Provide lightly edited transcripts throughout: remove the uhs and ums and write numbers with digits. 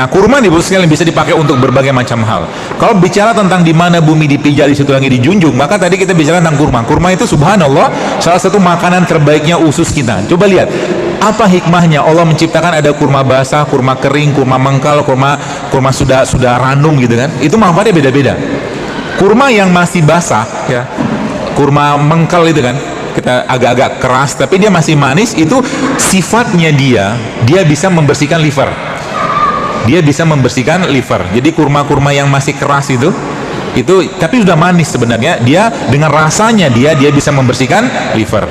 Nah, kurma nih bos sekalian bisa dipakai untuk berbagai macam hal. Kalau bicara tentang di mana bumi dipijak, di situ langit dijunjung, maka tadi kita bicara tentang kurma. Kurma itu subhanallah salah satu makanan terbaiknya usus kita. Coba lihat apa hikmahnya Allah menciptakan ada kurma basah, kurma kering, kurma mengkal, kurma sudah ranum gitu kan. Itu manfaatnya beda-beda. Kurma yang masih basah ya, kurma mengkal itu kan, kita agak-agak keras tapi dia masih manis, itu sifatnya dia bisa membersihkan liver. Dia bisa membersihkan liver. Jadi kurma-kurma yang masih keras itu tapi sudah manis sebenarnya, dia dengan rasanya dia bisa membersihkan liver.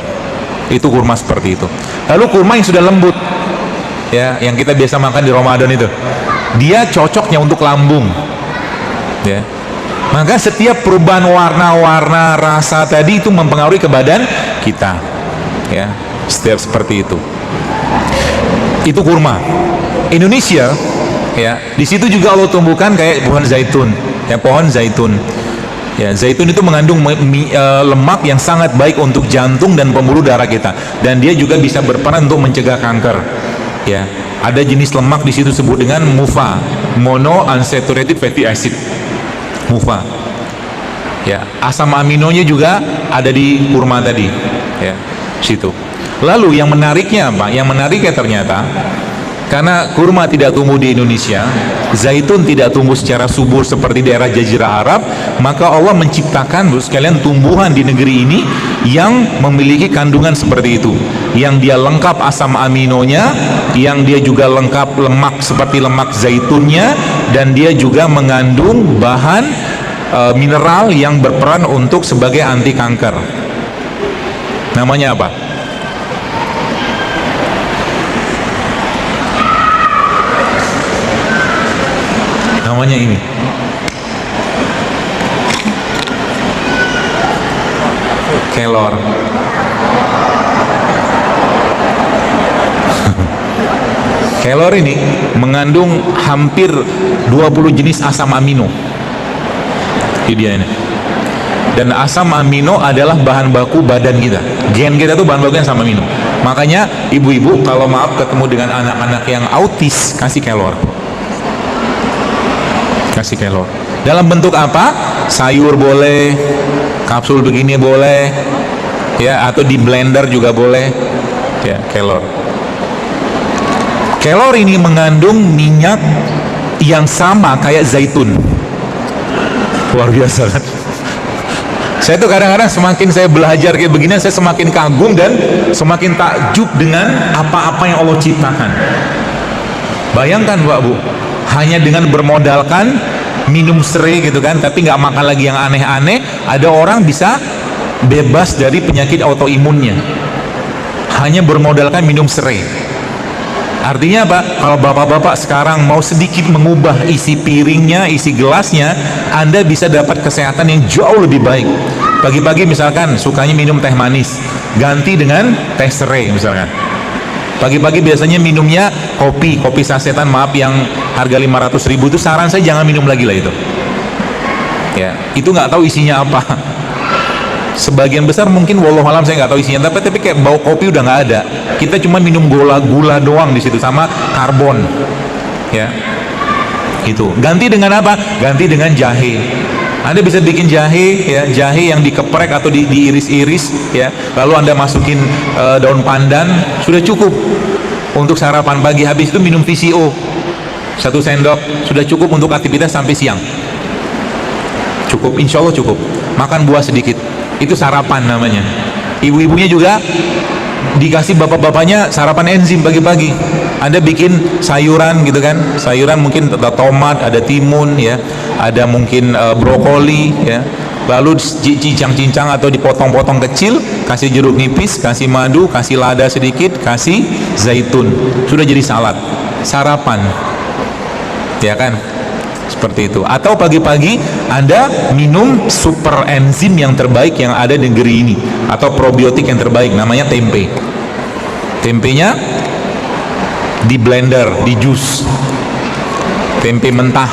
Itu kurma seperti itu. Lalu kurma yang sudah lembut ya, yang kita biasa makan di Ramadan itu, dia cocoknya untuk lambung ya. Maka setiap perubahan warna-warna rasa tadi itu mempengaruhi ke badan kita ya, setiap seperti itu. Itu kurma. Indonesia ya, di situ juga Allah tumbuhkan kayak pohon zaitun ya, pohon zaitun ya. Zaitun itu mengandung lemak yang sangat baik untuk jantung dan pembuluh darah kita, dan dia juga bisa berperan untuk mencegah kanker ya. Ada jenis lemak di situ disebut dengan MUFA, monounsaturated fatty acid, MUFA ya. Asam aminonya juga ada di kurma tadi ya, situ. Lalu yang menariknya apa? Yang menariknya ternyata karena kurma tidak tumbuh di Indonesia, zaitun tidak tumbuh secara subur seperti daerah Jazirah Arab, maka Allah menciptakan sekalian tumbuhan di negeri ini yang memiliki kandungan seperti itu, yang dia lengkap asam aminonya, yang dia juga lengkap lemak seperti lemak zaitunnya, dan dia juga mengandung bahan mineral yang berperan untuk sebagai anti kanker. Namanya apa? Namanya ini kelor. Kelor ini mengandung hampir 20 jenis asam amino. Ini dia ini. Dan asam amino adalah bahan baku badan kita. Gen kita tuh bahan bakunya asam amino. Makanya ibu-ibu kalau maaf ketemu dengan anak-anak yang autis, kasih kelor. Kasih kelor dalam bentuk apa? Sayur boleh, kapsul begini boleh ya, atau di blender juga boleh ya. Kelor ini mengandung minyak yang sama kayak zaitun. Luar biasa kan? Saya tuh kadang-kadang semakin saya belajar kayak begini, saya semakin kagum dan semakin takjub dengan apa-apa yang Allah ciptakan. Bayangkan Pak Bu, hanya dengan bermodalkan minum serai gitu kan, tapi nggak makan lagi yang aneh-aneh, ada orang bisa bebas dari penyakit autoimunnya hanya bermodalkan minum serai. Artinya apa? Kalau bapak-bapak sekarang mau sedikit mengubah isi piringnya, isi gelasnya, Anda bisa dapat kesehatan yang jauh lebih baik. Pagi-pagi misalkan sukanya minum teh manis, ganti dengan teh serai misalkan. Pagi-pagi biasanya minumnya kopi sasetan, maaf, yang harga 500.000 itu saran saya jangan minum lagi lah itu ya. Itu nggak tahu isinya apa. Sebagian besar mungkin wallahualam saya nggak tahu isinya, tapi kayak bau kopi udah nggak ada. Kita cuma minum gula doang di situ sama karbon ya. Itu ganti dengan apa? Ganti dengan jahe. Anda bisa bikin jahe ya, jahe yang dikeprek atau diiris-iris ya, lalu Anda masukin daun pandan, sudah cukup untuk sarapan pagi. Habis itu minum VCO 1 sendok, sudah cukup untuk aktivitas sampai siang. Cukup, insya Allah cukup. Makan buah sedikit, itu sarapan namanya. Ibu-ibunya juga dikasih bapak-bapaknya sarapan enzim pagi-pagi. Anda bikin sayuran gitu kan, sayuran mungkin ada tomat, ada timun ya, ada mungkin brokoli ya, lalu cincang-cincang atau dipotong-potong kecil, kasih jeruk nipis, kasih madu, kasih lada sedikit, kasih zaitun, sudah jadi salad, sarapan ya kan, seperti itu. Atau pagi-pagi Anda minum super enzim yang terbaik yang ada di negeri ini, atau probiotik yang terbaik, namanya tempe. Tempenya di blender, di jus, tempe mentah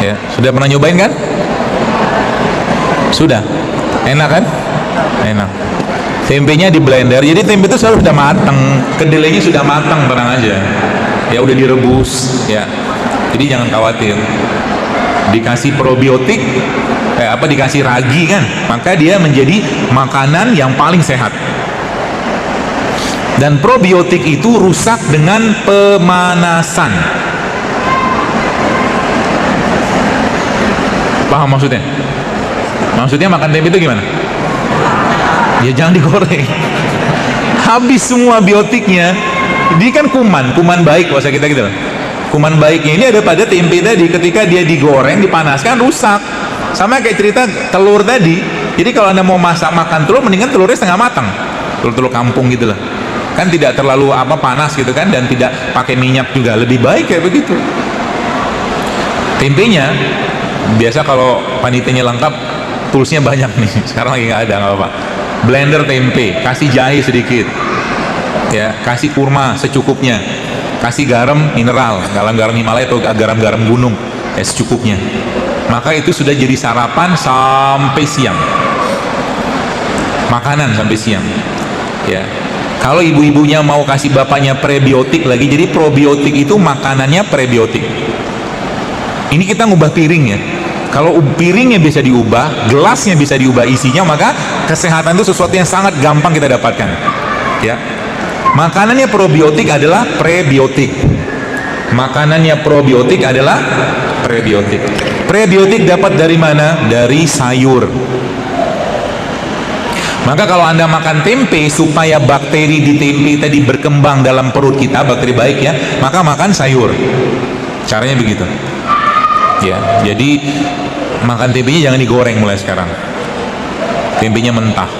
ya. Sudah pernah nyobain kan? Sudah? Enak kan? Enak. Tempenya di blender, jadi tempe itu sudah matang, kedelainya sudah matang, tenang aja ya udah direbus ya. Jadi jangan khawatir. Dikasih probiotik, dikasih ragi kan, maka dia menjadi makanan yang paling sehat. Dan probiotik itu rusak dengan pemanasan. Paham maksudnya? Maksudnya makan tempe itu gimana? Ya jangan digoreng. Habis semua biotiknya. Dia kan kuman baik bahasa kita gitu. Kuman baiknya ini ada pada tempe tadi, ketika dia digoreng, dipanaskan, rusak. Sama kayak cerita telur tadi. Jadi kalau Anda mau makan telur, mendingan telurnya setengah matang. Telur-telur kampung gitu lah. Kan tidak terlalu panas gitu kan, dan tidak pakai minyak juga. Lebih baik kayak begitu. Tempenya biasa kalau panitianya lengkap, toolsnya banyak nih. Sekarang lagi nggak ada, nggak apa-apa. Blender tempe, kasih jahe sedikit, ya, kasih kurma secukupnya, kasih garam mineral, garam Himalaya atau garam gunung, ya secukupnya. Maka itu sudah jadi sarapan sampai siang, makanan sampai siang, ya. Kalau ibu-ibunya mau kasih bapaknya prebiotik lagi, jadi probiotik itu makanannya prebiotik. Ini kita ngubah piring ya. Kalau piringnya bisa diubah, gelasnya bisa diubah isinya, maka kesehatan itu sesuatu yang sangat gampang kita dapatkan. Ya, makanannya probiotik adalah prebiotik. Makanannya probiotik adalah prebiotik. Prebiotik dapat dari mana? Dari sayur. Maka kalau Anda makan tempe supaya bakteri di tempe tadi berkembang dalam perut kita, bakteri baik ya, maka makan sayur. Caranya begitu. Ya, jadi makan tempenya jangan digoreng mulai sekarang. Tempenya mentah.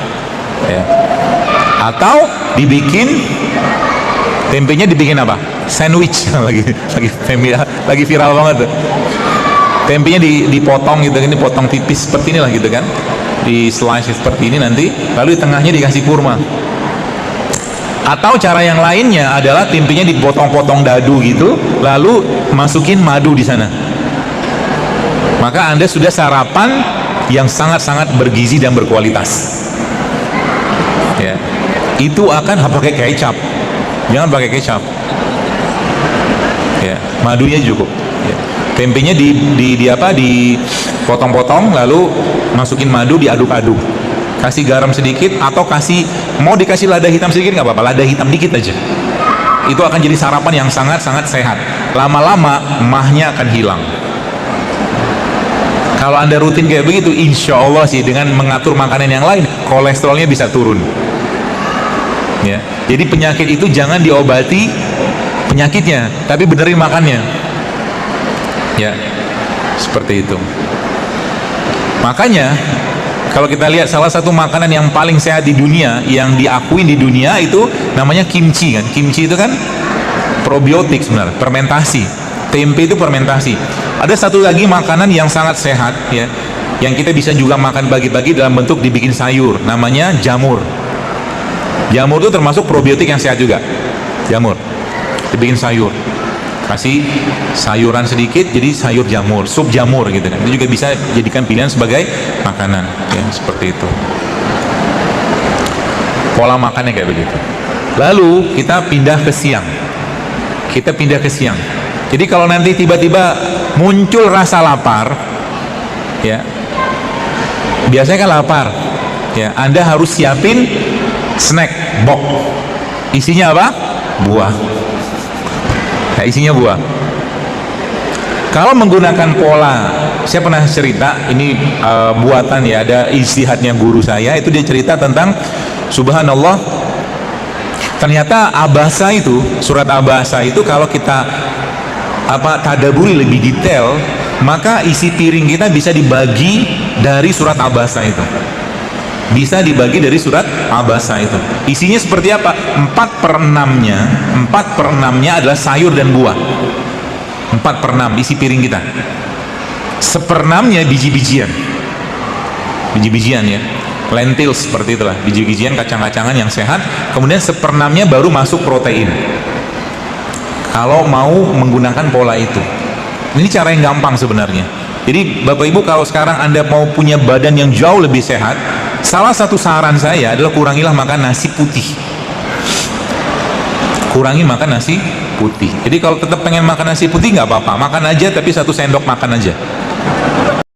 Ya. Atau tempenya dibikin apa? Sandwich lagi viral banget tuh. Tempenya dipotong gitu, ini potong tipis seperti inilah gitu kan. Di slice seperti ini nanti, lalu di tengahnya dikasih kurma. Atau cara yang lainnya adalah tempenya dipotong-potong dadu gitu, lalu masukin madu di sana. Maka Anda sudah sarapan yang sangat-sangat bergizi dan berkualitas. Ya. Itu akan pakai kecap. Jangan pakai kecap. Ya, madunya cukup. Ya. Tempenya dipotong-potong lalu masukin madu, diaduk-aduk. Kasih garam sedikit atau mau dikasih lada hitam sedikit nggak apa-apa, lada hitam dikit aja. Itu akan jadi sarapan yang sangat-sangat sehat. Lama-lama mahnya akan hilang. Kalau Anda rutin kayak begitu, insya Allah sih dengan mengatur makanan yang lain, kolesterolnya bisa turun. Ya, jadi penyakit itu jangan diobati penyakitnya, tapi benerin makannya. Ya, seperti itu. Makanya kalau kita lihat salah satu makanan yang paling sehat di dunia, yang diakui di dunia itu namanya kimchi kan. Kimchi itu kan probiotik sebenarnya, fermentasi. Tempe itu fermentasi. Ada satu lagi makanan yang sangat sehat ya, yang kita bisa juga makan pagi-pagi dalam bentuk dibikin sayur, namanya jamur. Jamur itu termasuk probiotik yang sehat juga. Jamur dibikin sayur, kasih sayuran sedikit jadi sayur jamur, sup jamur gitu kan. Itu juga bisa jadikan pilihan sebagai makanan ya, seperti itu. Pola makannya kayak begitu. Lalu kita pindah ke siang. Jadi kalau nanti tiba-tiba muncul rasa lapar, ya, biasanya kan lapar, ya, Anda harus siapin snack box. Isinya apa? Buah. Nah, isinya buah. Kalau menggunakan pola, saya pernah cerita ini buatan ya, ada ijtihadnya guru saya, itu dia cerita tentang subhanallah, ternyata Abasa itu, surat Abasa itu kalau kita tadaburi lebih detail, maka isi piring kita bisa dibagi dari surat Abasa itu. Bisa dibagi dari surat Abasa itu. Isinya seperti apa? 4/6-nya adalah sayur dan buah. 4/6 isi piring kita. 1/6-nya biji-bijian. Biji-bijian ya. Lentils seperti itulah, biji-bijian, kacang-kacangan yang sehat. Kemudian 1/6-nya baru masuk protein. Kalau mau menggunakan pola itu, ini cara yang gampang sebenarnya. Jadi Bapak Ibu, kalau sekarang Anda mau punya badan yang jauh lebih sehat, salah satu saran saya adalah kurangilah makan nasi putih. Kurangi makan nasi putih. Jadi kalau tetap pengen makan nasi putih nggak apa-apa, makan aja tapi 1 sendok makan aja.